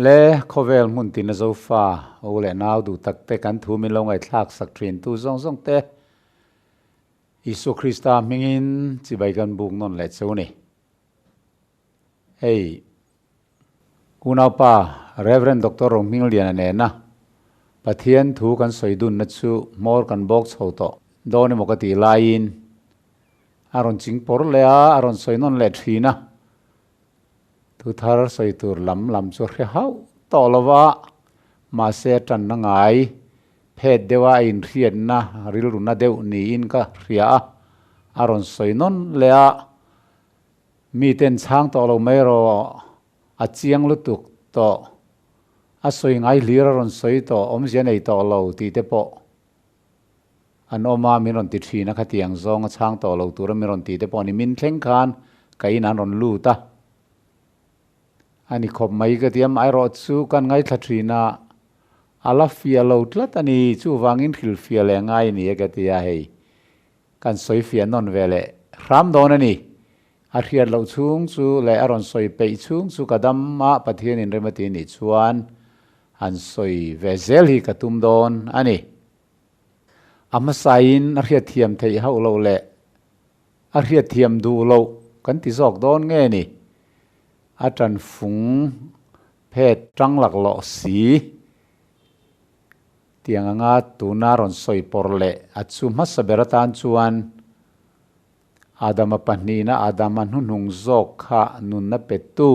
le khovel mun tin zo fa ole naw du takte kan thu min lo ngai thlak sak trin tu zawng te Isu Krista mingin chi bai kan buk non le cheu ni hey kunau pa Reverend Dr. Rohmingliana nena pathian thu kan soidun na chu mor kan bok chho to doni mokati lain aron ching por le a aron soinon le thina tu thar soitur lam chu hre hau to lova ma se tan na ngai phet dewa in rian na ril runa deu ni in ka ria aron soinon le a mi ten chang to lo mai ro a chiang lu tuk to a soi ngai lir ron soi to om je nei to lo ti te po an oma miron ti thina kha tiang zawng a chang to lo tur miron ti te po ni min thleng khan kai nan ron lu ta ani khop mai ka tiam ai ro chu kan ngai thina ala fia lo tlat ani chu wangin khil fia le ngai ni ka tia hei kan soi fia non vele ram don ani a riat lo chung chu le aron soi pe chung chu kadam ma pathian in remati ni chuan an soi vezel hi katum don ani ama sain a riat thiam thei hau lo le a riat thiam du lo kan ti zok don nge ni a tran phung phet tang lak lo si tiang anga tuna ron soi por le a chu ma saberatan chuan Adama Pahnihnna Adama hunung zok kha nun na petu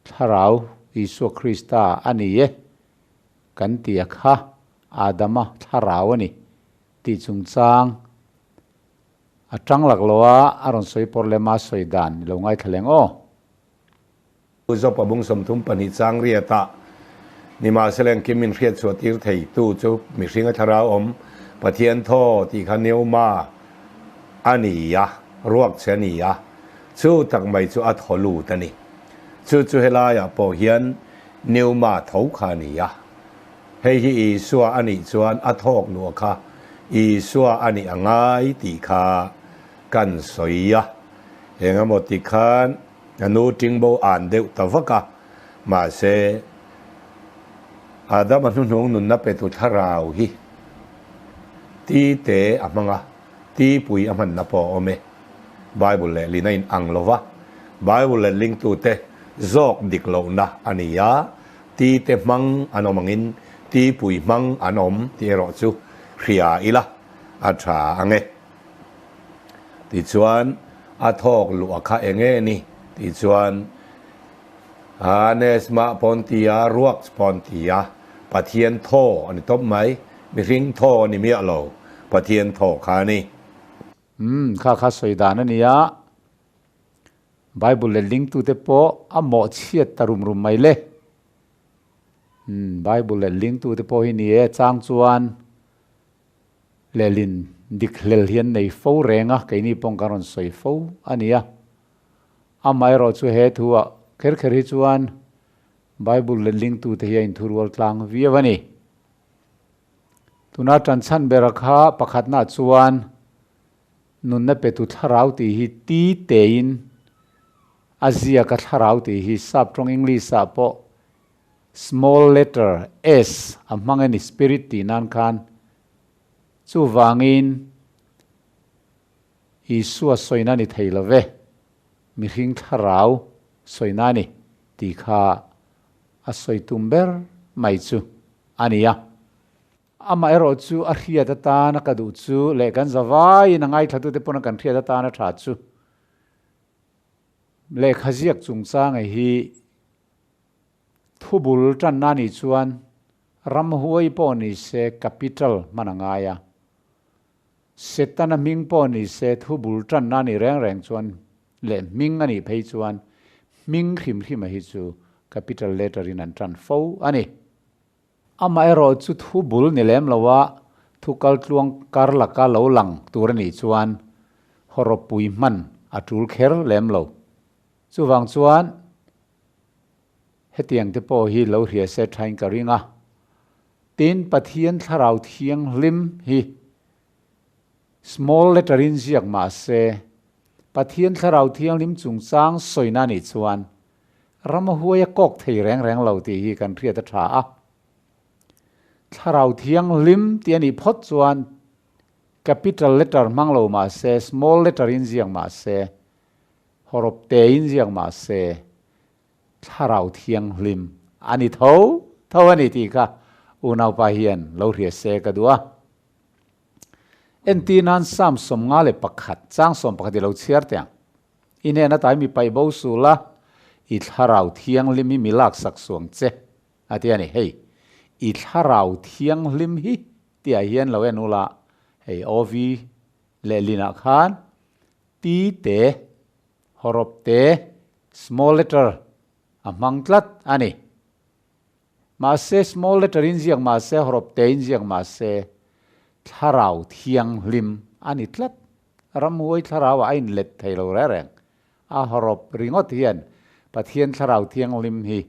tharau Isu Krista ani ye kan tia kha Adama tharau ani ti chungchang atang lak lowa aron soi por le ma soi dan lo ngai thleng o zo pabung som thum pani chang ria ta ni ma seleng kimin riat chu tir thei tu chu mi hringa tharau om pathian tho ti kha neu ma ani ya ruak chani ya chu tak mai chu at holu tani chu hela ya po hian neu ma thau kha ni ya hei hi I suwa ani chuan athok nu kha I suwa ani angai ti kha kan soya enga moti khan anu tingbo an deuh tawaka ma se Adama hunung nun na petu tharau hi ti te amanga ti pui aman na po ome Bible le linain anglova Bible le link tu te zok diklo na ania ti te mang anomangin ti pui mang anom ti ro chu khria ila atha ange ti chuan athok lu akha enge ni ti chuan anes ma pontia ruak pontia pathian tho ani top mai mi ring tho ni mi alo pathian tho kha ni kha soi dan ani ya Bible le link tu te po amo chiat tarum rum mai le Bible le link tu te po hi ni e chang chuan le lin diklel hian nei fo renga ke ni pong karon soi fo ania amai ro chu he thua kher hi chuan Bible le link tu te hian thurwal tlang viawani tuna tan chan berakha pakhat na chuan nun na petu tharau ti hi ti tein azia ka tharau ti hi sap trong English sa po small letter s amangani spirit ti nan khan chu wangin Isu soina ni theilove mi hing tharau soina ni ti kha a soi tumber mai chu ania ama ero chu a hriat ta na ka du chu le kan zawaiin ngaithla te pon kan hriat ta na tha chu le khaziak chungchang hi thubul tan na ni chuan ram huai po ni se capital manangaya setana ming po ni se thubul tan na ni reng chuan le ming ani phei chuan ming khim hi chu capital letter in an tran fo ani ama ero chu thubul ni lem lawa thukal tluang karla ka lo lang tur ni chuan horopui man atul kher lem lo chu wang chuan hetiang te po hi lo hria se thain ka ringa tin pathian tharau thiang lim hi small letter in ziak ma se pathian tharau thiang lim chungchang soina ni chuan ram huaya kok thei reng lo ti hi kan ria ta tha a tharau thiang lim ti ani phot chuan capital letter manglo ma se small letter in ziang ma se horop te in ziang ma se tharau thiang lim ani theuh ani ti kha unau pa hian lo ria se ka dua enti nan sam som nga le pakhat chang som pakhat lo chiar tiang ine na tai mi pai bo su la i tharau thiang lim mi milak sak suang che ati ani hei i tharau thiang lim hi ti a hian lo enula hei ovi le lina khan ti te horop te small letter amang tlat ani ma se small letter in ziang ma se horop te in ziang ma se tharau thiang lim ani tlat ram huai tharau a in let thei lo reng a horop ringot hian pathian tharau thiang lim hi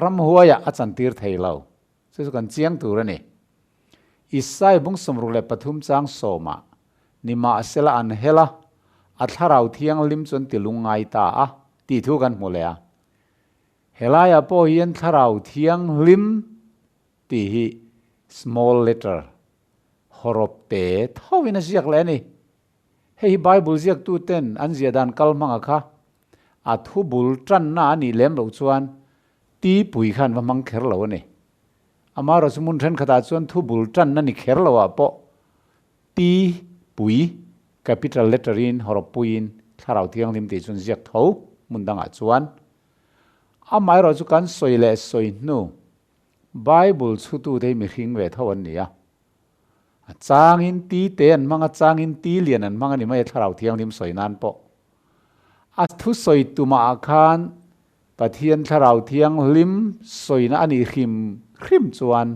ram huai a chan tir thei lo chu kan chiang tur ani isai bung somru le pathum chang soma nima sela an hela a tharau thiang lim chon tilungai ta a ti thu kan mulea helaya po hian tharau thiang lim ti hi small letter horop te thawina ziak le ni hei bible ziak tu ten an zia dan kalmanga kha a thu bul tran na ni lem lo chuan ti pui khan wa mang kher lo ni amaro sumun thren khata chuan thu bul tran na ni kher lo a po ti pui capital letter in horop puin tharau thiang lim ti chun ziak tho mundanga chuan amai ro chu kan soile soi nu bible chu tu dei mi hring ve thawan nia changin ti ten manga changin ti lian an manga ni mai tharau thiang lim soi nan po a thu soi tumah khan pathian tharau thiang lim soi na ani hrim chuan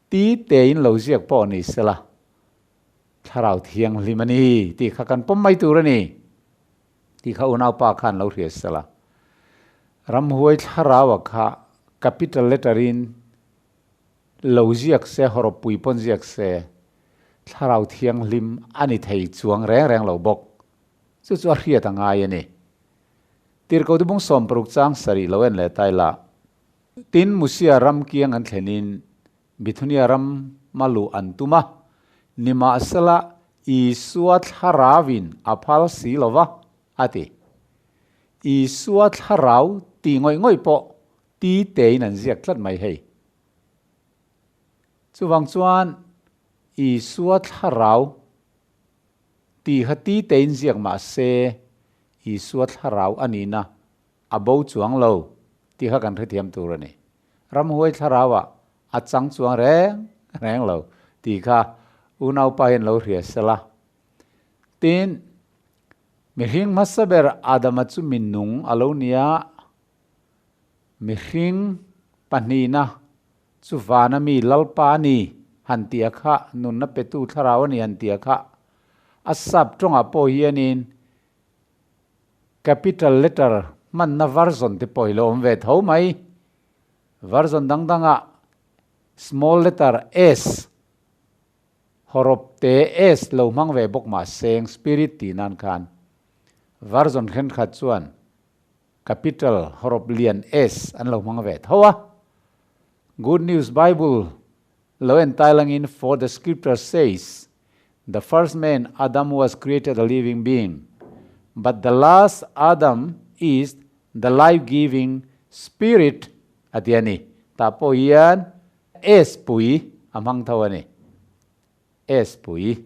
ti te in lo ziak po ni sela tharau thiang lim ani ti kha kan pom mai tur ani ti kha unau pa khan lo ria sela ram huai tharau kha capital letter in lo ziak se horop pui pon ziak se tharau thiang lim ani thei chuang reng lo bok chu chu ria ta ngai ani tir ko tu bung som pruk chang sari lo en le tai la tin musia ram kiang an thlenin bithunia ram malu an tumah nima sala i suat harawin aphal si lova ati i suat harau ti ngoi po ti te nan ziak tlat mai hei chu wang chuan i suat harau ti hati te in ziak ma se i suat harau anina abo chuang lo ti kha kan thiam tur ani ram huai tharawa achang chuang reng lo ti kha unau pa hen lo ria sela tin mi hing masaber adama chu minung alonia mi hing Pahnihnna chu vana mi Lalpani hantia kha nun na petu tharawani hantia kha asap tonga po hianin capital letter man na version te poilo om ve thau mai version dangah small letter s horop te s lo mang ve bok ma seng spirit ti nan khan version khen khat chuan capital horop lian s an lo mang ve thawa good news bible lo en tailang in for the scripture says the first man Adam was created a living being but the last Adam is the life-giving spirit atiani tapo hian s pui amang thawani s pui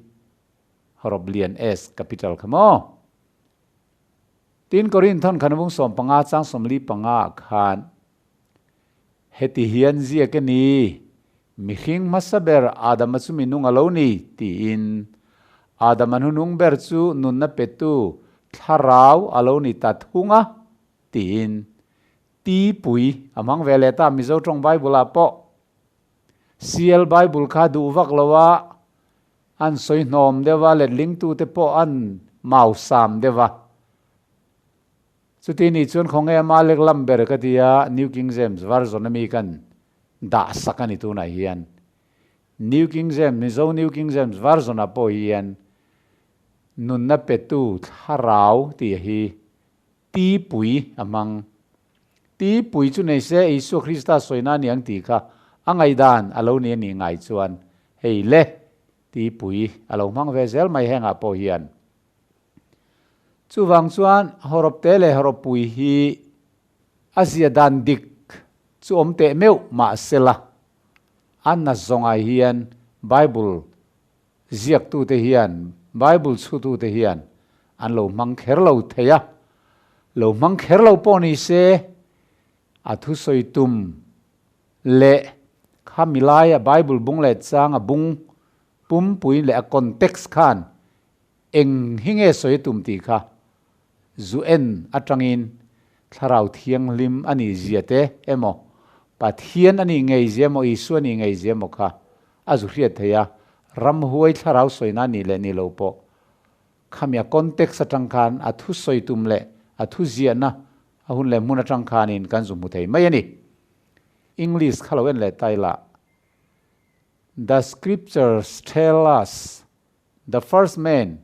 horoblian s capital kamo tin Korinthon khanabung som panga chang somli panga khan heti hian zia ke ni mihing masaber Adam chu minung aloni ti in Adam hunung ber chu nun na petu tharau aloni tathunga tin ti pui amang vele ta mizo trong bible apo CL bible kha du vak lawa an soi nom dewa le ling tu te po an mau sam dewa chutini chun khonge malek lamber ka dia New King James version ami kan da sakani tu na hian New King James mizo New King James version apo hian nun na petu tharau ti hi ti pui amang ti pui chu nei se Isu Krista soina niang ti kha angai dan alo ni ni ngai chuan hei le ti pui alo mang ve zel mai henga po hian chu wang chuan horop te le horop pui hi azia dan dik chu om te meu ma sela an na zonga hian Bible ziak tu te hian Bible chu tu te hian an lo mang kher lo theya lo mang kher lo po ni se athu soi tum le khamilaya Bible bung le chang a bung pum pui le a context khan eng hinge soi tum ti kha zu en atangin tharau thiang lim ani ziate emo pathian ani ngei zemo Isu ani ngei zemo kha azu hriat theya ram huai tharau soina ni le ni lo po khamya context atang khan athu soi tum le athu ziana ahun le mun atang khan in kan zum thei mai ani English khaloen le taila the scriptures tell us the first man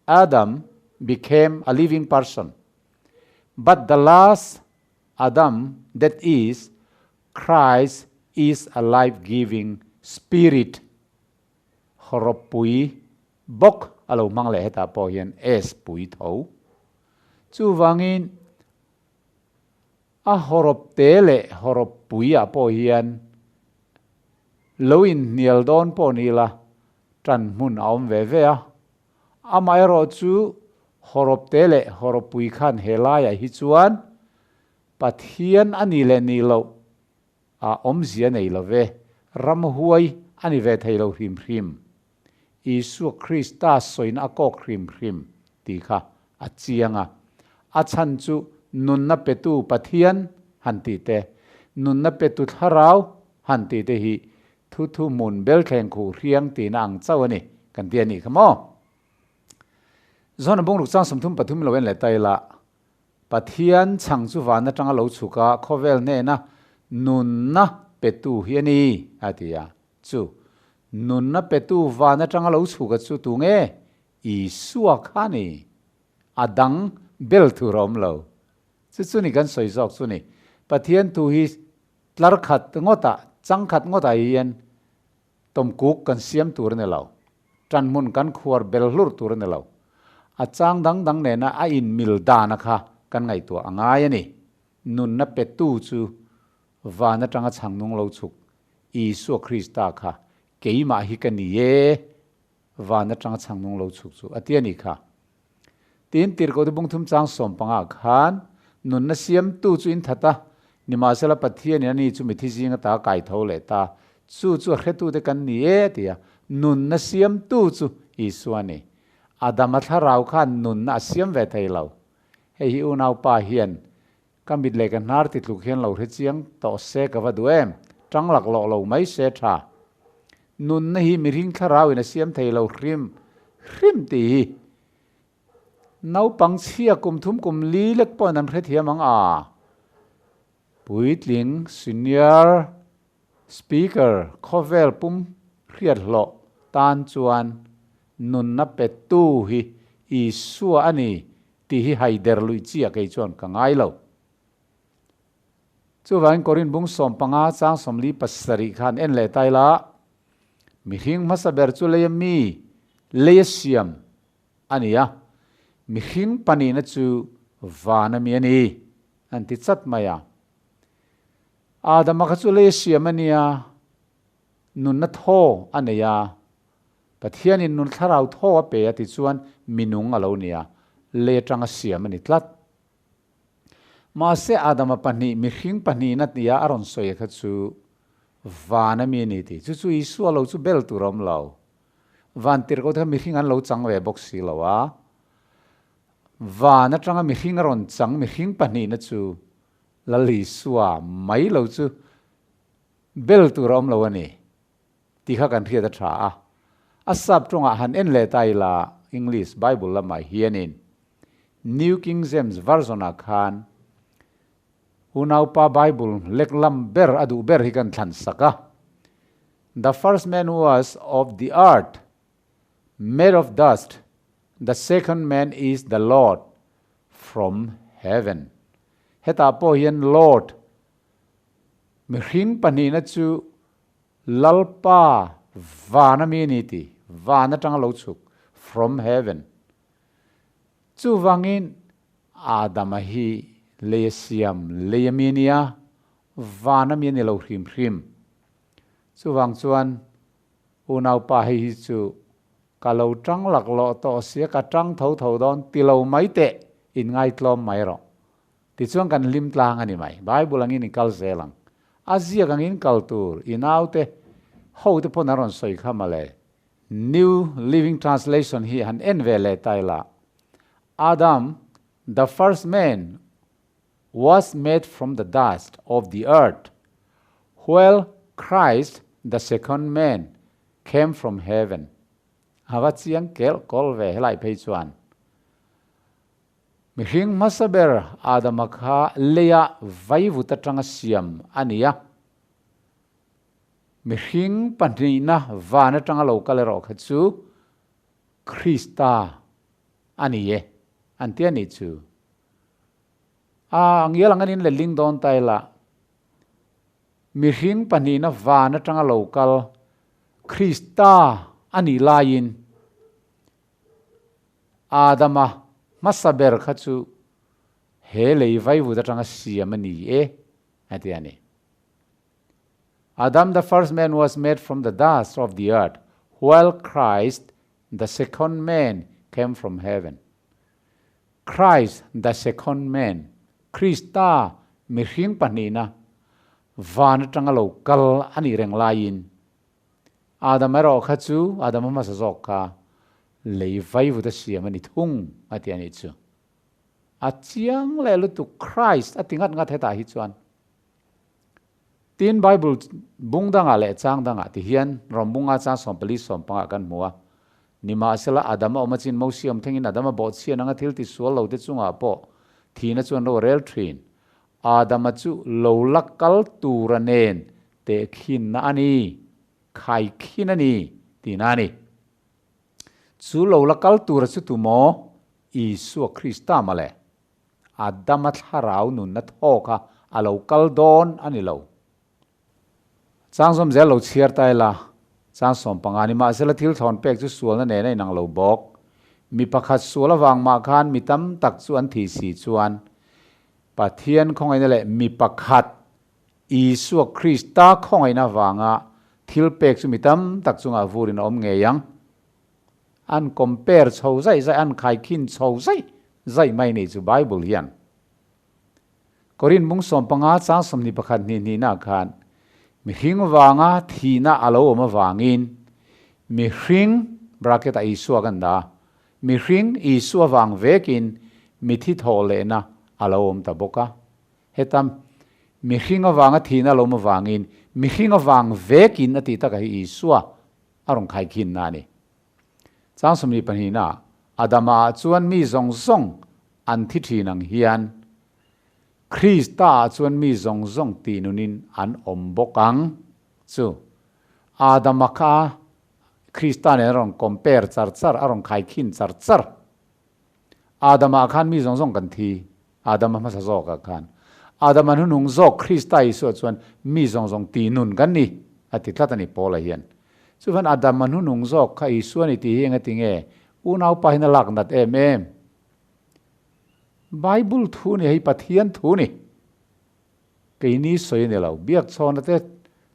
Adam became a living person but the last Adam that is Christ is a life-giving spirit horop pui bok alo mang le heta po hian es pui theuh chu wangin a horop te le horop pui a po hian loin nial don po ni la tran mun aom ve ve a amai ro chu horop te le horop pui khan helaya hi chuan pathian ani le ni lo a om zia nei lo ve ram huai ani ve thei lo hrim hrim Isu Krista soin a ko hrim hrim ti kha a chianga a chan chu nun na petu pathian han ti te nun na petu tharau han ti te hi thu thu mun bel thleng khu riang ti na ang chau ani kan ti ani khamo zon bong luk chang somthum pathum lo en le taila pathian chang chu wa na tanga lo chuka khovel ne na nun na petu hi ani atia chu nun na petu wa na tanga lo chuka chu tu nge Isu khani adang bel thu rom lo chu ni kan soi jok chu ni pathian tu hi thlarkhat ngota changkhat ngota hian tom kuk kan siam tur ne lo tran mun kan khuar bel hlur tur ne lo a chang dang nena a in mil dana kha kan ngai tu angai ani nun na petu chu wa na tanga changnung lo chuk Isu Krista kha keima hi kan ni ye wa na tanga changnung lo chuk chu atiani kha tin tir ko bung thum chang som panga khan nun na siam tu chu in thata nima sela pathian ani chu mithi jinga ta kai tho le ta chu hretu de kan ni e tia nun na siam tu chu Isu ani Adama tharau khan nun na siam ve thei lo hei hi unau pa hian kamit le kan nar ti tluk hian lo hre chiang to se ka va duem tanglak lo lo mai se tha nun na hi miring tharau in a siam thei lo hrim ti nau pang chia kum thum kum li lek pon an hre thiam ang a puitling senior speaker khovel pum hriat lo tan chuan nun na petu hi Isu ani ti hi haider lui chia ke chuan ka ngai lo chu wain korin bung som panga chang som li pasari khan en le taila mi hing masaber chu le mi le siam ania mi hing pani na chu vana mi ani an ti chat maya Adama kha chu le siam ania nun na tho ania pathian in nun tharau tho a pe ati chuan minung alo nia le tanga siam ani tlat ma se Adama pani mi hing pani na tia aron soi kha chu vana mi ni ti chu Isu alo chu bel tu rom lo van tir ko tha mi hing an lo chang ve box si lo wa vana tanga mi hing aron chang mi hing pani na chu lali suwa mai lo chu bel tu rom lo ani ti kha kan thia da tha a asap tonga han en le taila English Bible la mai hianin New King James Version a khan unau pa Bible leklam ber adu ber hi kan thlan saka the first man was of the earth made of dust the second man is the Lord from heaven heta po hian Lord mi hring Pahnihnna chu lalpa vana mi ni ti vana tang lo chuk from heaven chu avangin Adama hi le siam le minia vana mi ni lo hrim hrim chu wang chuan unau pa hi chu kalau trăng lạc lộ to xía cả trăng thâu thâu đón tì lâu mấy tệ in ngaithla mấy rồi thì chuan kan lim tlang ani mai Bible angin in kal zelang Asia angin kal tur inau te ho te ponaron soi khamale New Living Translation hi han envele taila Adam the first man was made from the dust of the earth while Christ the second man came from heaven hawa chiang kel kol ve helai phei chuan mi hring masaber Adama kha leya vaivuta tanga siam ania mi hring Pahnihnna vana tanga lo kalero kha chu Krista anie antia ni chu angyelang anin le ling don taila mi hring Pahnihnna vana tanga lo kal Krista ani lain Adama masaber khachu hele vai vuda tanga siam ani atiani Adam the first man was made from the dust of the earth while Christ the second man came from heaven Christ the second man Krista mi hring Pahnihnna van tanga lo kal ani reng lain Adam ero khachu Adam ma sa zok ka lei vai vu da siam ani thung ati ani chu a chiang le lu tu Christ atingat nga theta hi chuan tin Bible bung dangah le chang dangah ti hian rombunga cha sompali sompanga kan muwa nima asela Adam omachin mo siam thengin Adam bo chian anga thil ti sual lo te chunga po thina chuan ro rel thin Adam chu lo lakal turanen te khin na ani khai khinani tinani chu lo lakal tur chu tumo Isu Krista male Adam tharau nun na thoka alo kal don ani lo changsom zel lo chiar taila changsom pangani ma sela thil thon pek chu sual na nena inang lo bok mi pakhat suala wang ma khan mitam tak chuan thi si chuan pathian khongai na le mi pakhat Isu Krista khongai na wanga thil pek chu mitam tak chunga vurin om ngeyang an compare chau zai zai an khai khin chau zai mai ni chu Bible hian korin mung som panga cha som ni pakhat ni na khan mi hring wanga thina alo oma wangin mi hring bracket a Isu ganda mi hring Isu wang vekin mi thi thole na alo om ta boka hetam mi hring wanga thina lo ma wangin mi hring wang vekin ati ta ka Isu arong khai khin na ni chang somni Pahnihnna Adama chuan mi zawng an thi thinang hian Krista chuan mi zawng ti nunin an om bokang chu Adama kha Krista ne rong compare char arong khai khin char Adama khan mi zawng kan thi Adama ma sa zo ka khan Adama nu nung zo Krista Isu chuan mi zawng ti nun kan ni ati tlatani pola hian chuan Adama nu nung zo kha Isu ani ti heng atinge unau Pahnihnna lak nat em Bible thu ni hei pathian thu ni ke ni soi ne lo Biakchhawna te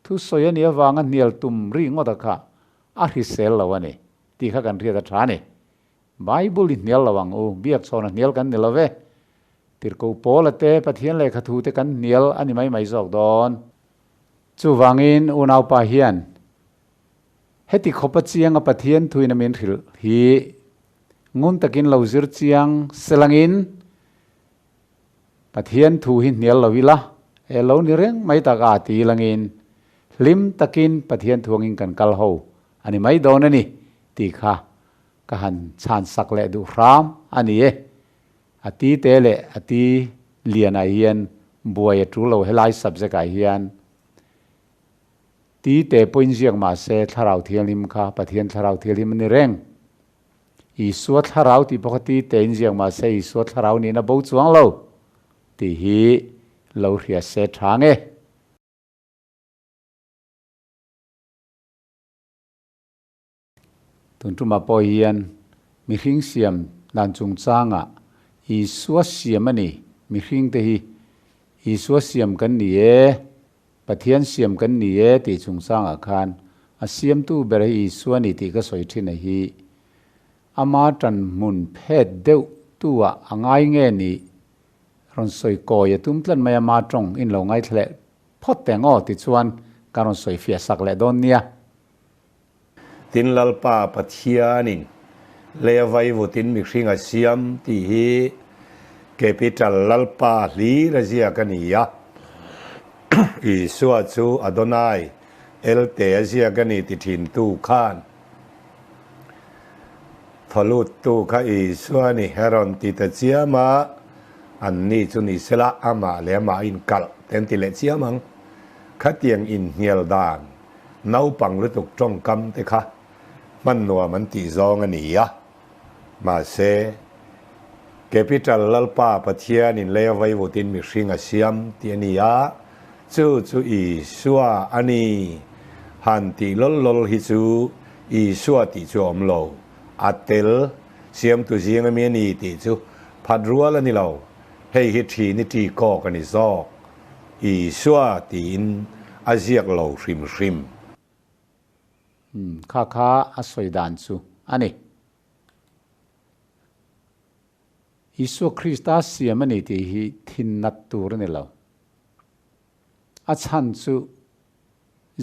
thu soi ani awanga nial tum ri ngoda kha a hi sel lawani ti kha kan ria da thani Bible ni nial lawang o Biakchhawna nial kan ni love tirko pola te pathian le kha thu te kan nial ani mai zok don chu wangin unau pa hian heti khopa chiang a pathian thuina min thil hi ngun takin lo zir chiang selangin pathian thu hi nial lawila elo ni reng mai taka ti langin lim takin pathian thuangin kan kal ho ani mai don ani ti kha ka han chan sak le du ram ani ati te le ati lian a hian buai tu lo helai subject a hian ti te point jiang ma se tharau thialim kha pathian tharau thialim ni reng Isu tharau ti pakati te jiang ma se Isu tharau ni na bo chuang lo ti hi lo ria se thange tun tumah pawh hian mihring siam dan chung changa i suah siam ani mihring te hi i suah siam kan ni e pathian siam kan ni e ti chung changa khan a siam tu ber hi i suah ni ti ka soi thin a hi ama tan mun phet deuh tua angai nge ni ron soi ko ya tum tlan mai ama tong in lo ngaithla phot tengo ti chuan karon soi fia sak le don nia tin lalpa pathianin lewai vutin mihring a siam ti hi capital lalpa hli razia kania i suah chu adonai elte azia kani ti thin tu khan thlutu kha i suah ni heron ti ta chiama an ni chu ni sela ama le ma in kal ten ti le chiamang kha tiang in hial dan nau pang lu tuk trong kam te kha man nuwa man ti zawng ani ya ma se capital lalpa pathian in lewai vutin mihring a siam ti ani ya chu i suah ani han ti lol hi chu i suah ti chu om lo atel siam tu jiang mi ni ti chu phat rual ani lo hei hi thi ni ti ko kan i zo i suah ti in aziak lo hrim kha a soi dan chu ani Isu Krista siam ani ti hi thinnat tur ni lo a chan chu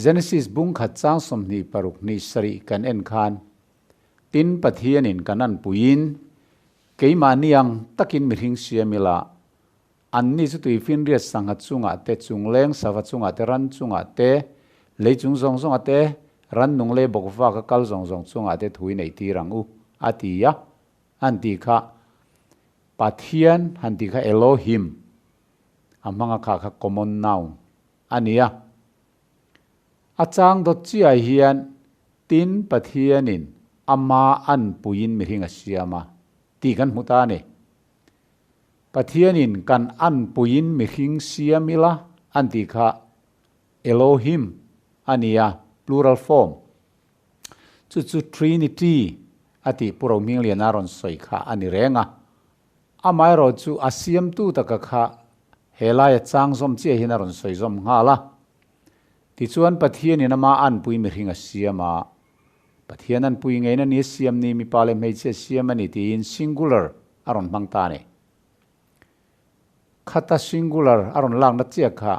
Genesis bung khat chang som ni paruk ni sari kan en khan tin pathian in kanan puin keima niang takin mihring siamila anni chu tui fin ria sanga chunga te chungleng sawa chunga te ran chunga te leichung zong zong ate ran nung le bokwa ka kal zong zong chunga te thui nei ti rang u atia anti kha pathian hanti kha Elohim amanga kha common noun ania achang dot chi ai hian tin pathianin ama an puin mihring asiama ti kan muta ne pathianin kan an puin mihring siamila anti kha Elohim ania plural form chu trinity ati Rohmingliana ron soi kha ani renga amai ro chu asiam tu taka kha helaya changzom che hina ron soizom ngala ti chuan pathianin ama an pui mihring asiama pathian an pui ngeina ni siam ni mi pale mei che siam ani ti in singular aron mangta ne khata singular aron lang na che kha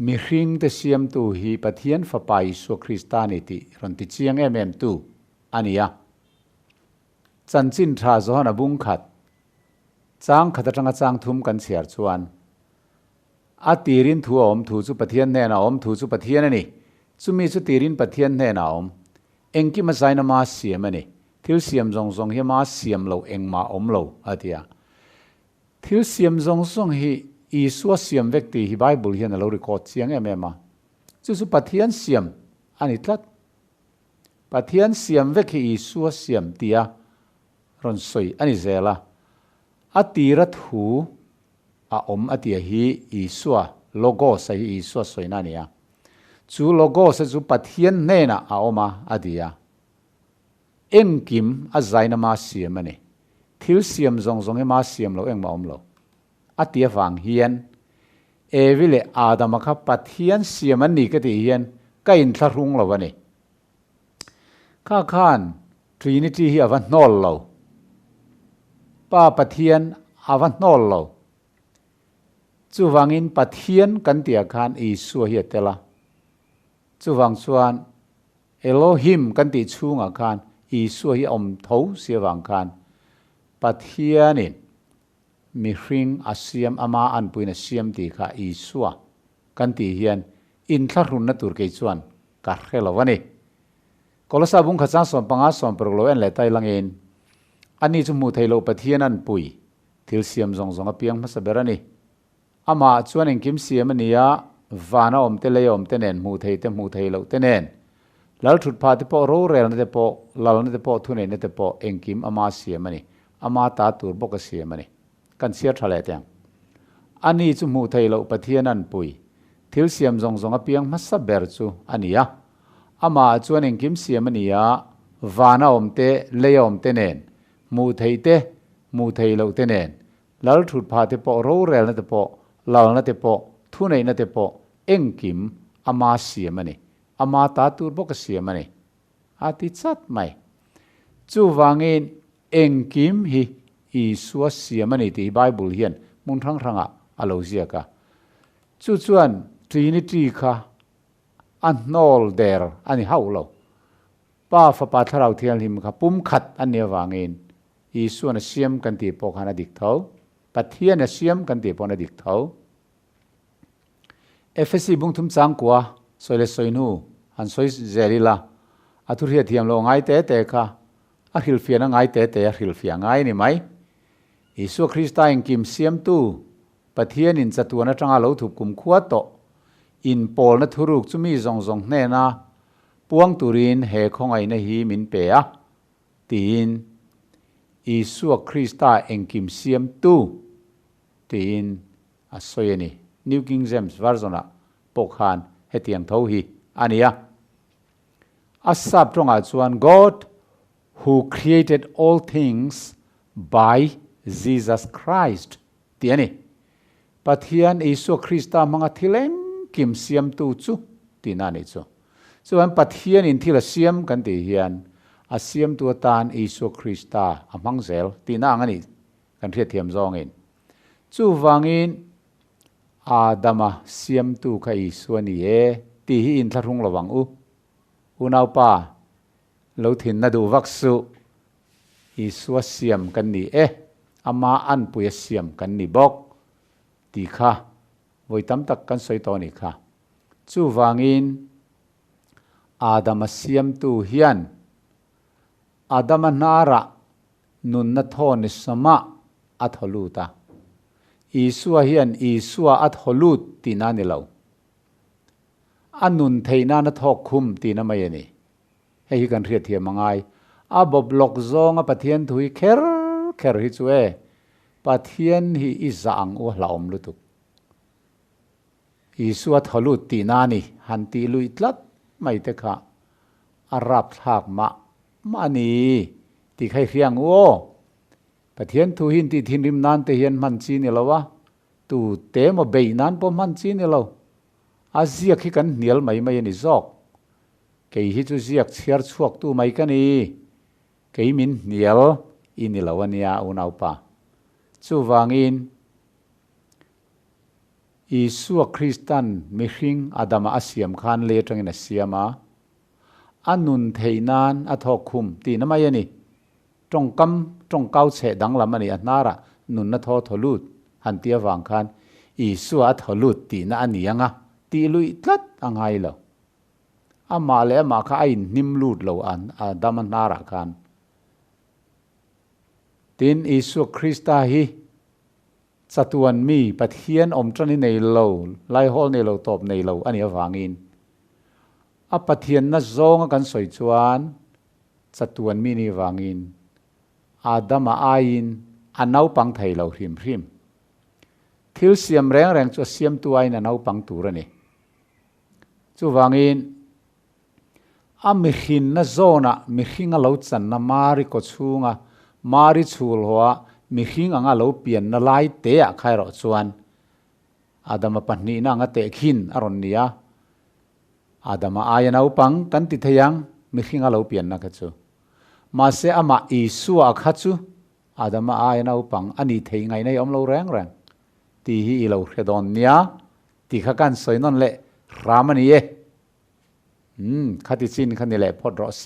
mihring te siam tu hi pathian fapai so Christianity ron ti chiang em tu ania chanchin tha zo na bung khat chang khatanga chang thum kan chiar chuan a tirin thu om thu chu pathian nena om thu chu pathian ani chumi chu tirin pathian nena om engki ma zaina ma siam ani thil siam zong zong hi ma siam lo engma om lo atia thil siam zong zong hi Isua siam vekti hi Bible hian lo record chiang emema chu pathian siam ani tlat pathian siam vekhi Isua siam tia ron soi ani zela atira thu a om atia hi Isua logo sa hi Isua soina nia chu logo sa chu pathian nena a oma adia engkim a zaina ma siam ani thil siam zong zong e ma siam lo engma om lo atia wang hian evile Adama kha pathian siam ani ka ti hian ka in tharung lo ani kha khan trinity hi awan nol lo pa pathian awan nol lo chu wangin pathian kan tia khan Isu hi tela chu wang chuan Elohim kan ti chunga khan Isu hi om tho sia wang khan pathianin mihring asiam ama an puina siam ti kha Isua kan ti hian in tharun na tur ke chuan ka relawani kolasa bung kha cha som panga som prolo en le tai langin ani chu mu thailo pathian an pui thil siam zong zong a piang ma saberani ama chuan en kim siam ania vana om te le om te nen mu thailo te nen lal thut pha te po ro rel na te po lal na te po thu ne te po engkim ama siam ani ama ta tur bok a siam ani kan siar thale tang อันนี้จุมูไทยเราปะเทียนันปุยทิลเสียมซงเปียงมัสเบรจูอันนี้อะอามาจวนเองกิมเสียมันนี้อะวานาอมเตเลอมเตเนนมูไทยเตมูไทยเราเตเนนแล้วถูดพาเตปอโรเรลนั่นเตปอลาลนั่นเตปอทุนไอนั่นเตปอเอ็งกิมอามาเสียมันนี่อามาตาตูบกเสียมันนี่อาทิตย์สัตไหมจูวางอินเอ็งกิมฮีอีสัวเสียมันนี่ที่ไบเบิลเฮียนมุนทั้งอ่ะอาลูเซียกะจูจวนทรีนิตีค่ะอันนอลเดอร์อันนี้เฮาเราป้าฟ้าป้าทาราวเทียนหิมค่ะปุ่มขัดอันนี้วางอินอีสัวน่ะเสียมกันตีปอกหานาดิกเท้าปัทเทียนน่ะเสียมกันตีปอกนาดิกเท้าเอฟซีบุงทุมจังกว่าสวยเลยสวยนูอันสวยเจริลาอัตุเรียเทียมโลง่ายเตะค่ะอัฮิลเฟียนง่ายเตะอัฮิลเฟียง่ายนี่ไหมอีสัวคริสต์อิงกิมเสียมตู้ปัทเทียนอินจัตัวนั่นจังอาลูถูกกุมขวดโตอินโปลนั่นทุรุกจุมีzawngเนนะปวงตุรินเฮของไอเนฮีมินเปียตีนอีสัวคริสต์เองกิมเสียมตู้ตีนอสวยนี่New King James Version ปกหันให้เตียงเท่าฮีอันนี้อาศัพท์ตรงอาจวน God who created all things by Jesus Christ ตีนี่ปัทยันอิสุคริสต์มังทิเลงกิมเสียมตูจูตีนั่นนี่จูส่วนปัทยันอินทิลเสียมกันตีเฮียนอาเสียมตัวตานอิสุคริสต์อามังเซลตีนั่งนี่กันเทียเทียมซองอินจูวังอินอาดามาเสียมตูใครส่วนนี้ตีหินทะรุงระวังอุณาป้าเราถิ่นนาดูวักสุอีสัวเสียมกันนี่อามาอันปุยเสียมกันนี่บอกตีค่ะไว้ตั้มตักกันสวยตัวนี่ค่ะจู่วางอินอาดามาเสียมตูเฮียนอาดามานาระนุนนัทโทนิสมาอัทลูตาอีสัวเฮียนอีสัวอัทฮลูดตีนานี่เราอันนุนเทนานัทอกคุมตีนาไม่นี่ให้กันเรียดเทียมมังไงอาบบล็อกซองปะเทียนถุยเคร์ฮิจูปะเทียนฮีอิจังอุลาอมลุตุกอีสัวทลูดตีนานี่หันตีลุยตลัดไม่เตคะอารับทากมานี่ตีใครเรียงปะเทียนทุหินที่ทินริมนานเตียนมันจีนี่แล้ววะตูเตมอเบยนานปอมันจีนี่แล้วอาเซียกขี้กันเหนียวไม่นี่จอกเกยฮิจูเซียกเชียร์ชวกตู้ไม่กันนี่เกยมินเหนียวอินี่แล้ววันนี้อุณาปะจู่วางอินอีสัวคริสตันมิหิงอาดามาอาเซียมคานเลจังอินเซียมาอันนุนเทนานอัทอคุมตีน้ำไม่นี่จงกำจงเก้าเฉดังละมันนี่อันนาระนุนนัทอทลุดหันเตียวางคันอีสัวทลุดตีน่าอันนี้ยังตีลุยตัดอังไงแล้วอามาเลมาข้าไอ้นิมลูดเราอันอาดามันนาระคันตินอีสัวคริสต์ฮีสัตวันมีปะเทียนอมจันนี่ในเราไล่ฮอลในเราตบในเราอันนี้วางอินอาปะเทียนนัดzawngกันสวยจวนสัตวันมีนี่วางอินอาดามาอาอินอันเอาปังไทยเราริมทิลเสียมแรงจะเสียมตัวไอ้นั่นเอาปังตัวนี่จู่วางอินอามิหินนัดzawngนะมิหิงเราจันนามาริกชูงะมาริชูลหัวมิหิงอ่ะเราเปลี่ยนนาไล่เตะใครรอจวนอาดามาปันนี่น่างเตะขินอารมณ์นี้อาดามาอายนเอาปังกันติดยังมิหิงเราเปลี่ยนนักจูมาเสียอามาอีสัวขัดจูอาดามาอายนเอาปังอันนี้เทงไงในอมเราแรงตีฮีเราเรดอนเนียตีข้ากันสวยนั่นแหละรามันนี่ขัดติจินขันนี่แหละพอดรอเซ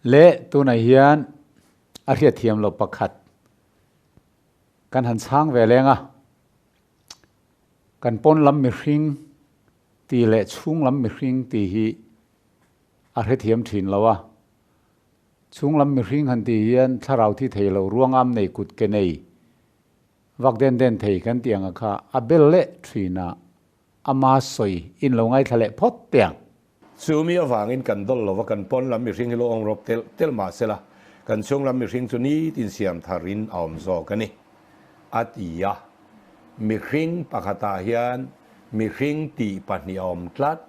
เละตัวไหนฮียนอาเรียเทียมเราประคัดกันหันช้างเวลงกันปนลำมิริงตีเละชุ่งลำมิริงตีฮีอาเรียเทียมถิ่นเราชุ่งลำมิริงหันตีฮียนถ้าเราที่เทเราร่วงอ้ำในกุดเกเนยวักเด่นเทกันเตียงค่ะอาเบลเละทีน่ะอามาสอยอินเราไงทะเลพดเตียงซูมีavangin kan dol lo kan pon lam mi ring lo ong rop tel ma sela kan chung lam mi hring chu ni tin siam tharin aom zo kani atia mi hring pakhatah hian mi hring ti pahnih awm tlat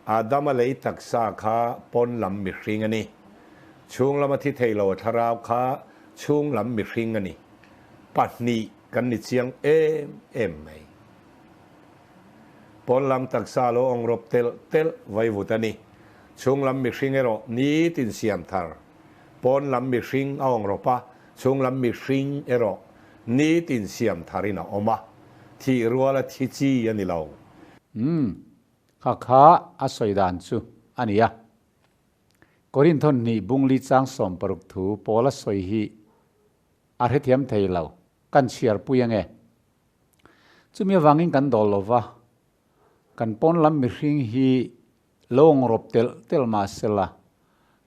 Adama lei taksa kha pon lam mi hring ani chung lam thi theilo tharau kha chung lam mi hring ani pahnih kan ni chiang em mai pon lam taksa lo ong rop tel vai vutani chung lam mi hring ero ni tin siam thar pon lam mi hring ong ropa chung lam mi hring ero ni tin siam tharina oma thi ruala thi chi ani lo kha asoi dan chu ania korin thon ni bungli chang som paruk thu pola soi hi arhethiam theilo kan chiar puyange chumi avangin kan dolova kan pon lam mi hring hi long rop tel ma sela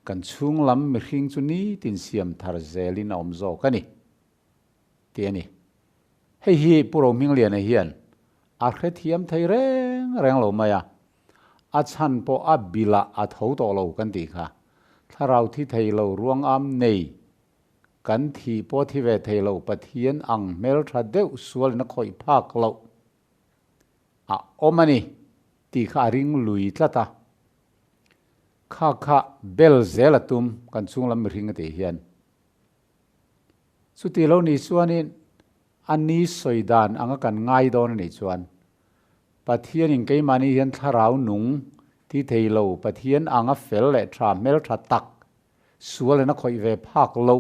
kan chung lam mi hring chu ni tin siam thar zelin om zo kani tiani hei hi Rohmingliana hian arhethiam thei reng lo maya a chan po a bila a theuh to lo kan ti kha tharau thi thei lo ruang am nei kan thi po thi ve thei lo pathian ang mel tha deuh sual na khoi phak lo a omani ti kha ring lui tlata kha bel zelatum kan chung lam ring te hian chu ti lo ni chuanin ani soidan anga kan ngai don ni chuan pathian in ke mani hian tharau nung ti theilo pathian anga fel le tha mel tha tak sual na khoi ve phak lo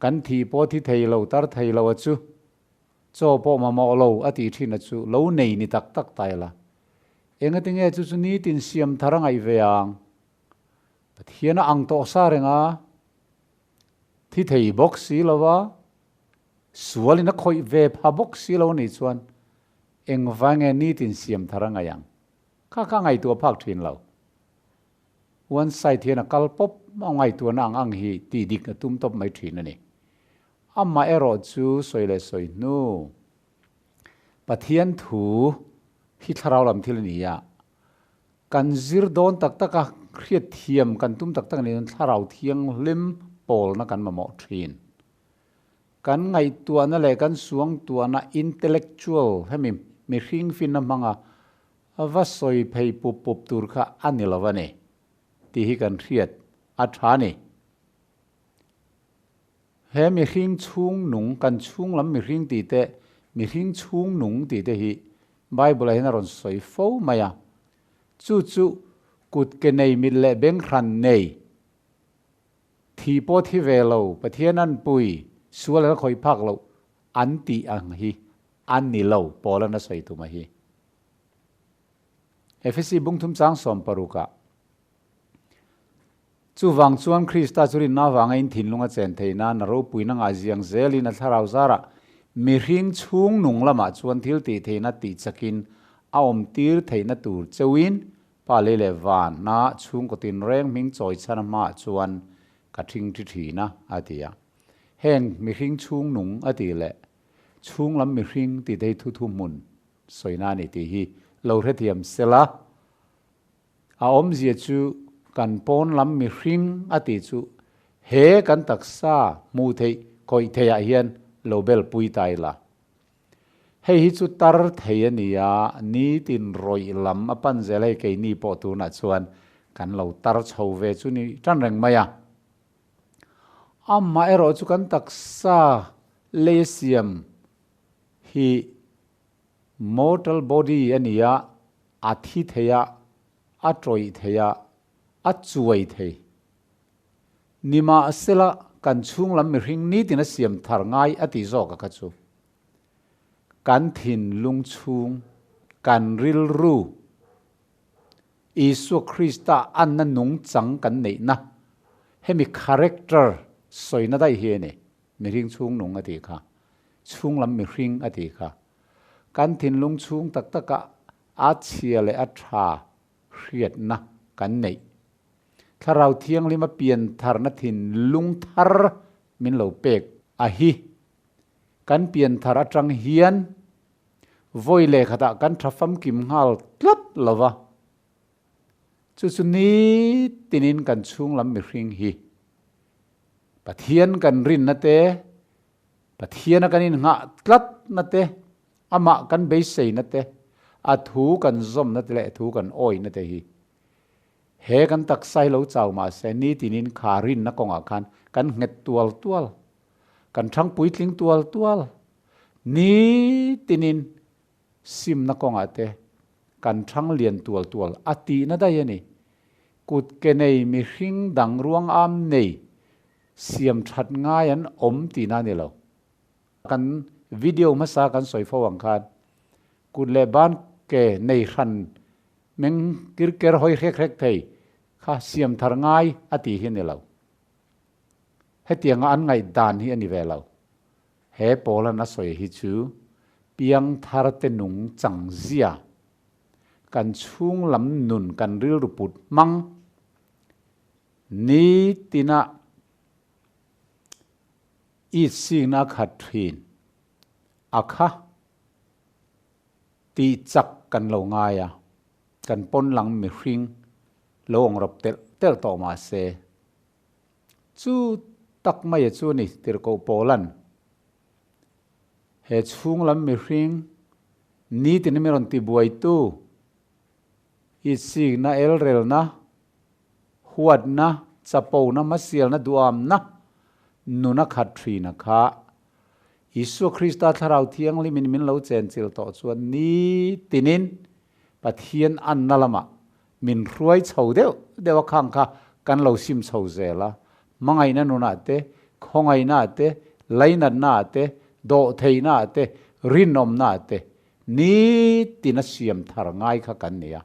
kan thi po thi theilo tar theilo chu cho po ma mo lo ati thina chu lo nei ni tak taila enga tinge chu ni tin siam tharangai ve ang pathian ang to sa renga thi thei box si lawa sual na khoi ve pha box si lo ni chuan eng vange ni tin siam tharangayang kha ngai tu phak thin lo one side hian kal pop ma ngai tu na ang hi ti dik na tum top mai thin ani amma ero chu soile soi nu pathian thu hi tharau lam thil ni ya kan zir don tak taka khriat thiam kan tum tak tak ni tharau thiang lim pol na kan ma mo thin kan ngai tu na le kan suang tu na intellectual hemim mi hring fin na manga ava soi phei pup tur kha anilawane ti hi kan riat a thani he mi hring chung nung kan chung lam mi hring ti te mi hring chung nung ti te hi bible hin ron soi fo maya chu kut ke nei mi le beng khan nei thi po thi velo pathian an pui sual la khoi phak lo an ti ang hi an ni lo pola na soi tu ma hi efesi bung thum chang som paruka chu wang chuan Krista churin na wangain thinlunga chen theina na ro puina nga jiang zelina tharau zara mi hring chung nung lama chuan thil ti theina ti chakin aom tir theina tur cheuin pa le van na chung ko tin reng ming choi chana ma chuan ka thing thi thina atia heng mi hring chung nung ati le chung lam mi hring ti dei thu mun soina ni ti hi lo rethiam sela a om zia chu kan pon lam mi hring ati chu he kan taksa mu thei koi theya hian lobel pui tai la hei hi chu tar thei ania ni tin roi lam apan zele ke ni po tu na chuan kan lo tar chho ve chu ni tan reng maya amma ero chu kan taksa lesiam hi mortal body ania athi theya atroi theya achuai thei nima asela kan chung lam mi hring ni tin a siam thar ngai ati zo ka chu kan thin lung chung kan ril ru Isu Krista an na nung chang kan nei na hemi character soi na dai hi ne mi hring chung nung ati kha chung lam mi hring ati kha kan thin lung chung tak taka a chia le a tha hriat na kan nei tharau thiang lima pian thar na thin lung thar min lo pek a hi kan pian thar atang hian voi le khata kan thafam kim nghal tlat lova chu ni tinin kan chung lam mi hring hi ปะเทียนกันรินนะเตปะเทียนกันนินงะตลัดนะเตอามะกันเบสเซนะเตอาทูกันซอมนะเตละทูกันอ้อยนะเตฮีเฮกันตักไซเหลาเจ้ามาเซนี่ตินินขารินนะกองอาคันกันเง็ดตัวกันทั้งปุ๋ยทิ้งตัวนี่ตินินซิมนะกองอาเตกันทั้งเลียนตัวอาตีนะได้ยังนี่กุดเกเนยมีหิงดังรวงอามเนยเสียมชัดง่ายันอมตีน่าเนี่ยเรากันวิดีโอมาสากันสวยฟ้าวังคานกุดเลบ้านเกในขันเมงกิรเกอร์หอยเร็กไทยข้าเสียมทารง่ายอาตีเห็นเนี่ยเราให้เตียงอันไงดานที่อันนี้เวลาเฮปอลนัสวยฮิจูเปียงทารเตนุงจังเซียกันช่วงลำนุนกันริลรุปุดมังนี้ตินะอีสิงนักขัดทินอาคาตีจักกันเหลาง่ายกันปนหลังมีริงลงรับเตลต่อมาเซจูตักไม่จูนี่ติรโกโปลันเหตุช่วงลำมีริงนี้ตินะมีรอนติบวยตู้อีสิงนะเอลเรลนะหวดนะจะปูนะมาเสียลนะดูอามนะนุนักขัดทีนะคะอิสุคริสต์ทาราวเทียงลิมินมินเลาเจนจิลต่อส่วนนี้ตินินปะเทียนอันนั่นละมะมินรวยเฉาเดียวข้างค่ะกันเราซิมเฉาเจละมังไงนั่นนุนัดเตคงไงน่าเตไลนันน่าเตโดเทยน่าเตรินนมน่าเตนี้ตินัสเสียมทารง่ายค่ะกันเนี่ย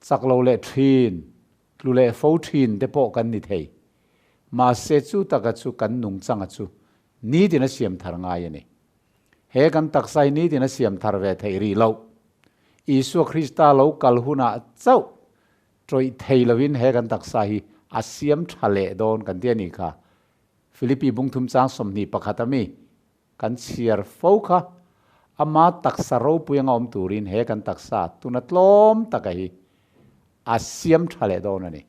สักเราเล่ทีนลุเล่ฟูทีนเดปอกันนิเทยมาเสจูตะกัจูกันนุงจังจูนี้ตินะเสียมทารง่ายนี่เฮกันตักไซนี้ตินะเสียมทารเวทรีเราอิสุคริสต์เรากัลหุนาเจ้าโดยเทลวินเฮกันตักไซอาเซียมทะเลโดนกันเดียนี่ค่ะฟิลิปปีบุงทุมจางสมนีปะขัตมีกันเชียร์ฟูค่ะอามาตักสารปุยงอมตูรินเฮกันตักษาตุนัดลมตะกะฮีอาเซียมทะเลโดนนี่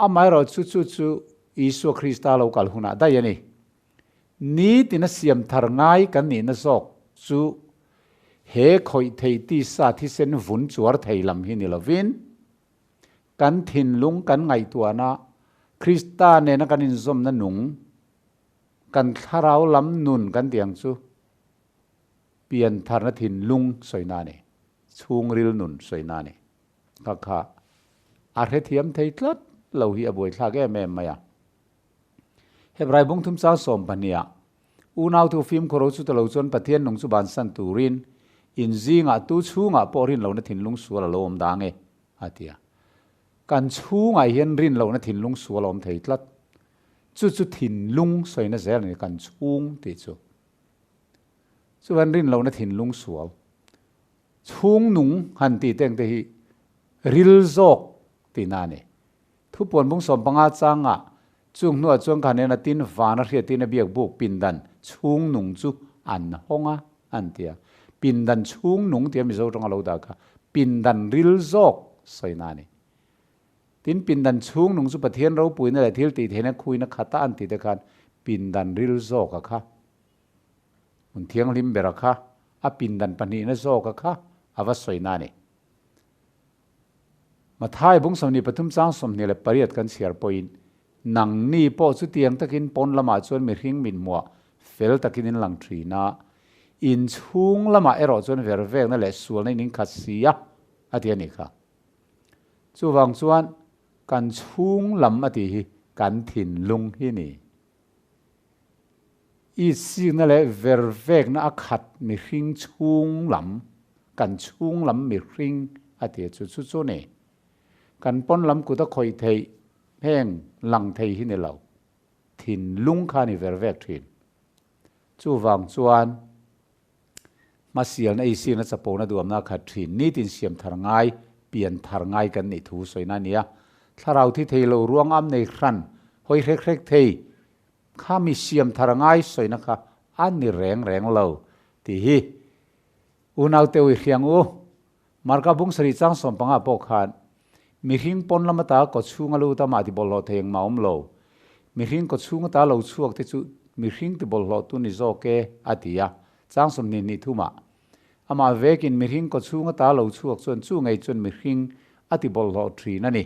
อาไม่รอจู่อิสุคริสต์เรากัลหุนาได้ยังนี่นี้ตินะเสียมทารง่ายกันนี่นะซอกจู่เฮคอยเทติสาที่เซนวุ่นจวดเทลำหินิลวินกันทินลุงกันไงตัวนะคริสตาเนนะกันอินซอมนะหนุงกันทาราวลำนุนกันเตียงจู่เปลี่ยนทารนทินลุงสวยนานี่ช่วงริลนุนสวยนานี่ค่ะอาเรเทียมเทตลัดเราฮีอบวยทาแก่แม่มา呀เฮบไรบุงทุมสาวสมปัญญาอูนาวทูฟิมโคโรสุตะเราจนปะเทียนนงสุบานสันตูรินอินซีงะตูชูงะปอรินเรานะถินลุงสัวละลมดางเออาเตียกันชูงะเฮียนรินเรานะถินลุงสัวลมเทตลัดจู่ถินลุงสวยนะเซลนี่กันชูงติจู่ส่วนรินเรานะถินลุงสัวชูงหนุงหันตีเต็งเตฮีริลโซกตีนานี่ทุปวนบุงสมปังอาจังะจุงนัวจงกันเนนตินวานาเรียตินเบียกบุกปินดันชุงหนุงจูอันฮงะอันเตียปินดันชุงหนุงเตียมิโซจงเราดากะปินดันริลโซกสวยนานี่ตินปินดันชุงหนุงจูปะเทียนเราปุยนั่นแหละที่ตีเทนคุยนักขัตอันติเดกันปินดันริลโซกะค่ะมุนเทียงลิมเบระค่ะอะปินดันปนีนะโซกะค่ะอาวสวยนานี่มาท้ายบุงสมนีปทุมสร้างสมนี่แหละปริยัดกันเสียร์ปอยหนังนี่พอสุดเตียงตะกินปนละมาจวนมีหิงมินมัวเฟลตะกินหลังทรีนาอินชุงละมาเอรอจวนเวรเวกนั่นแหละส่วนในนิ่งขัดเสียอาทิตย์นี้ค่ะจู่วังจวนกันชุงลำอาทิตย์กันถิ่นลุงที่นี่อีสิ่งนั่นแหละเวรเวกนั่นขัดมีหิงชุงลำกันชุงลำมีหิงอาทิตย์จู่นี่กันปนลำกูตะคอยเทยแห้งหลังเทยที่ในเราถิ่นลุงคานิเวรเวกถิ่นจู่วังจวนมาเสียนไอซีนัสโปนัดวมนาขัดถิ่นนี่ตินเสียมทารง่ายเปลี่ยนทารง่ายกันนี่ถูสวยนั่นเนี่ยถ้าเราที่เทยเราร่วงอ้ำในครันหอยเร็กเทยข้ามีเสียมทารง่ายสวยนะคะอันนี้แรงเราที่ฮีอุณเอาเตวิเขียงอูมารกาบุงสริจังสมปังอาปกขันมีหิงปนละมาตาก็ชูงลูตามาที่บอลโลเทงมาอมโล mi hring ko chunga ta lo chuak te chu mi hring ti bol lo tu ni zo ke atia chang som ni thuma ama vekin mi hring ko chunga ta lo chuak chuan chu ngai chun mi hring ati bol lo thri na ni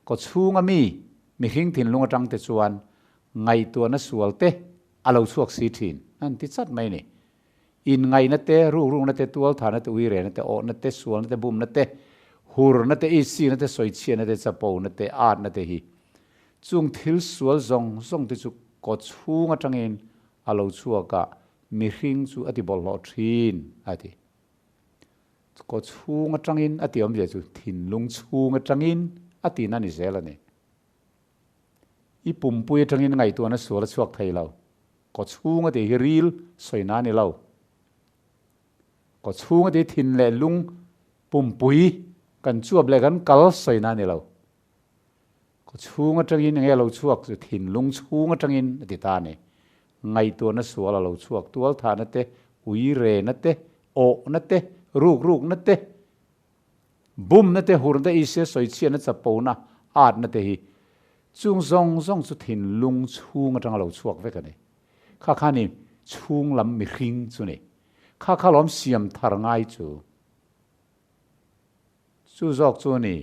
ko chunga mi hring thin lunga tang te chuan ngai tu na sual te alo chuak si thin an ti chat mai ni in ngai na te ru na te tual tha na te ui re na te o na te sual na te bum na te hur na te isi na te soi chia na te chapo na te at na te hi chung thil sual zong te chu ko chunga tangin alo chuaka mi hring chu ati bol lo thin ati ko chunga tangin ati om je chu thin lung chunga tangin ati na ni zela ni i pumpui tangin ngai tu na sual chuak thai lo ko chunga te hiril soi na ni lo ko chunga te thin le lung pumpui kan chuap le kan kal soi na ni lo ko chunga tangin nge lo chuak chu thin lung chunga tangin ati ta ni ngai tu na sual lo chuak tual tha na te ui re na te o na te ruk na te bum na te hur na ise soi chia na chapo na at na te hi chung zong chu thin lung chunga tang lo chuak ve ka ni kha ni chung lam mi hring chu ni kha lom siam thar ngai chu zok chu ni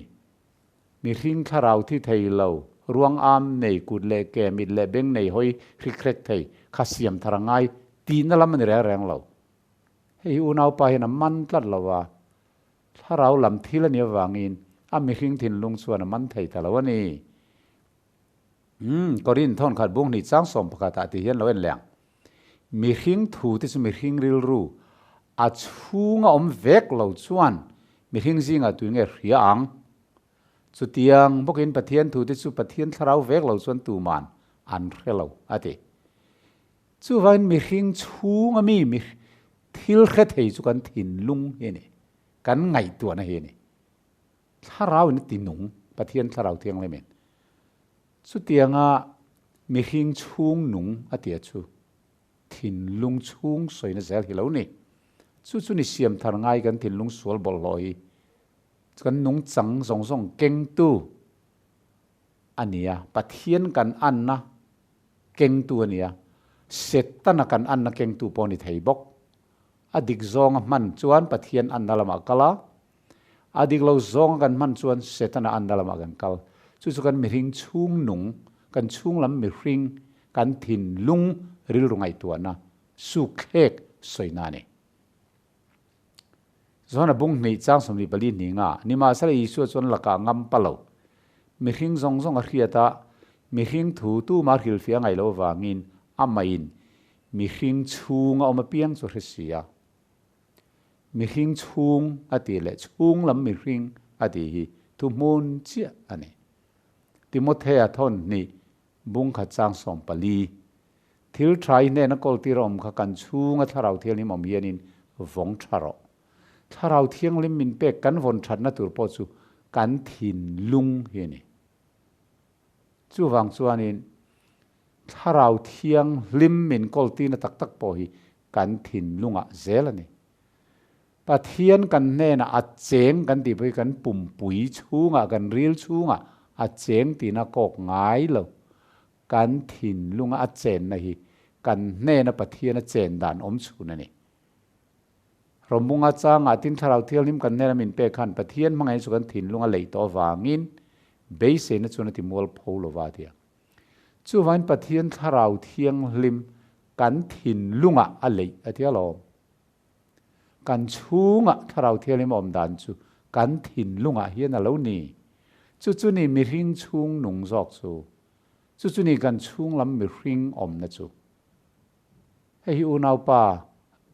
mi hring kharau thi thei lo ruang am nei kut le ke mit le beng nei hoi khikrek thei kha siam thar ngai ti na lam ni reng lo hei u nau pa hian man tlat lawa tharau lam thil ani avangin a mi hring thin lung chuan man thei ta lo ani korin thenkhat bung ni chang som pakata ti hian lo en leng mi hring thu ti chu mi hring ril ru a chunga om vek lo chuan mi hring zinga tu nge ria ang chu tiang bokin pathian thu ti chu pathian tharau vek lo chuan tu man an relo ati chu vain mi hring chunga mi thil khe thei chu kan thin lung he ni kan ngai tu na he ni tharau ni ti nung pathian tharau thiang le men chu tianga mi hring chung nung atia chu thin lung chung soina zel hi lo ni chu ni siam thar ngai kan thin lung sual bol loi kan nung chang zong keng tu ania pathian kan an na keng tu ania setana kan an na keng tu poni thei bok adik zong man chuan pathian an dalama kala adik lo zong kan man chuan setana an dalama kan kal chu kan mi hring chung nung kan chung lam mi hring kan thin lung ril rungai tuana su khek soina ni zona bung ni chang som ni pali ni nga ni ma sala isu chon laka ngam palo mi hring zong a hriata mi hring thu tu mar hil fia ngai lo wangin amain mi hring chung a oma piang chu hresia mi hring chung ati le chung lam mi hring ati hi tu mun chia ani timothea thon ni bung kha chang som pali thil trai ne na kol ti rom kha kan chunga tharau thil ni mom hianin vong tharo tharau thiang lim min pe kan von that na tur po chu kan thin lung he ni chu wang chuanin tharau thiang lim min kol ti na tak po hi kan thin lunga zel ani pathian kan nena a cheng kan ti pui kan pum pui chunga kan ril chunga a cheng ti na kok ngai lo kan thin lunga a chen na hi kan nena pathian a chen dan om chuna ni romunga changa tin tharau thial nim kan nena min pe khan pathian mangai chu kan thin lunga lei to wangin beise na chuna ti mol pholo wa dia chu wain pathian tharau thiang lim kan thin lunga a lei atia lo kan chunga tharau thial lim om dan chu kan thin lunga hian a lo ni chu ni mi hring chung nung zok chu ni kan chung lam mi hring om na chu hei u nau pa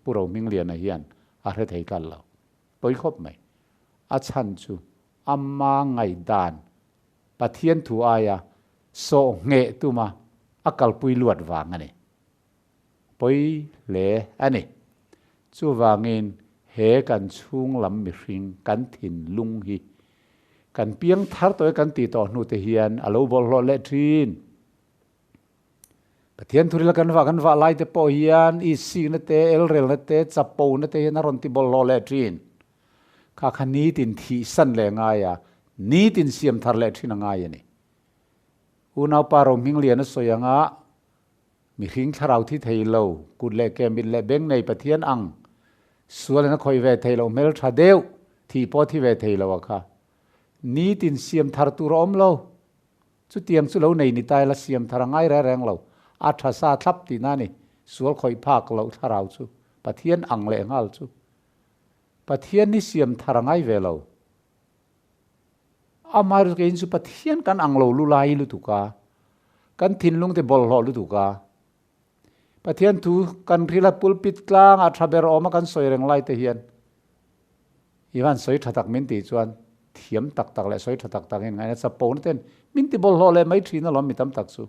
puro mingliana hian a hre thei kal lo poi khop mai a chan chu amma ngai dan pathian thu aya so nge tuma akal pui luat wang ani poi le ani chu wangin he kan chung lam mi hring kan thin lung hi kan piang thar toy kan ti to nu te hian alo bol lo le thin pathian thurila kan wa lai te po hian i si na te el rel na te chapo na te na ron ti bol lo le thin kha khani tin thi san le nga ya ni tin siam thar le thin nga ya ni อุณาปารมหิงเลียนสวยงะมีหิงทาราวที่ไทยเรากุดเล่แกมินเล่เบงในประเทศอังส่วนนั้นคอยเวทไทยเราเมลทราเดวที่พอที่เวทไทยเราอะค่ะนี้ตินเสียมทารตุรอมเราจุดเตียงสุเราในนิตายละเสียมทารง่ายแรงเราอัฐสาทับตีนั่นนี่ส่วนคอยภาคเราทาราวจูประเทศอังเล่งัลจูประเทศนี้เสียมทารง่ายเวเราอามารุกเองสุประเทศกันอังเราลุลายลุตุกากันทินลุงแต่บอลหอลุตุกาประเทศทูกันพิลาปุลปิดกลางอัฐเบรอมากันสวยแรงไล่เทียนอีวันสวยถักมินติจวนเทียมตักตักและสวยถักตักยังไงนะสปอนเต้นมินติบอลหอเลยไม่ทีน่ะล้อมมิตำตักสู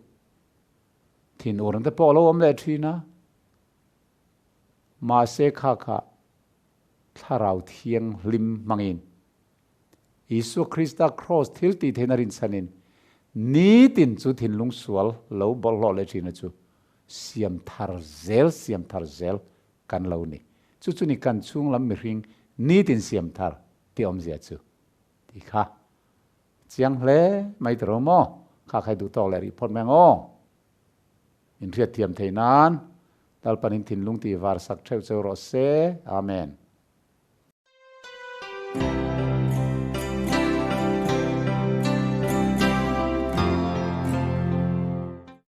ทินโอรันแต่พอเราอมเลยทีนะมาเสกข้าถ้าเราเทียงลิมมังอินอิสุคริสต์ครอสทิลตีเทนรินสันินนี้ตินจุทินลุงสวลเราบอลหอเลยทีนะจูเสียมทาร์เซลกันเรานี่จุนี่กันช่วงลำมิริงนี่ตินเสียมทาร์ที่อมเสียจูที่ข้าเจียงเล่ไม่ตรมอข้าใครดูต่อเลยรีพอร์ตแมงออินเทียเทียมเทนานดัลปันินทินลุงตีวาร์สักเทวเจอรอเซอาเมน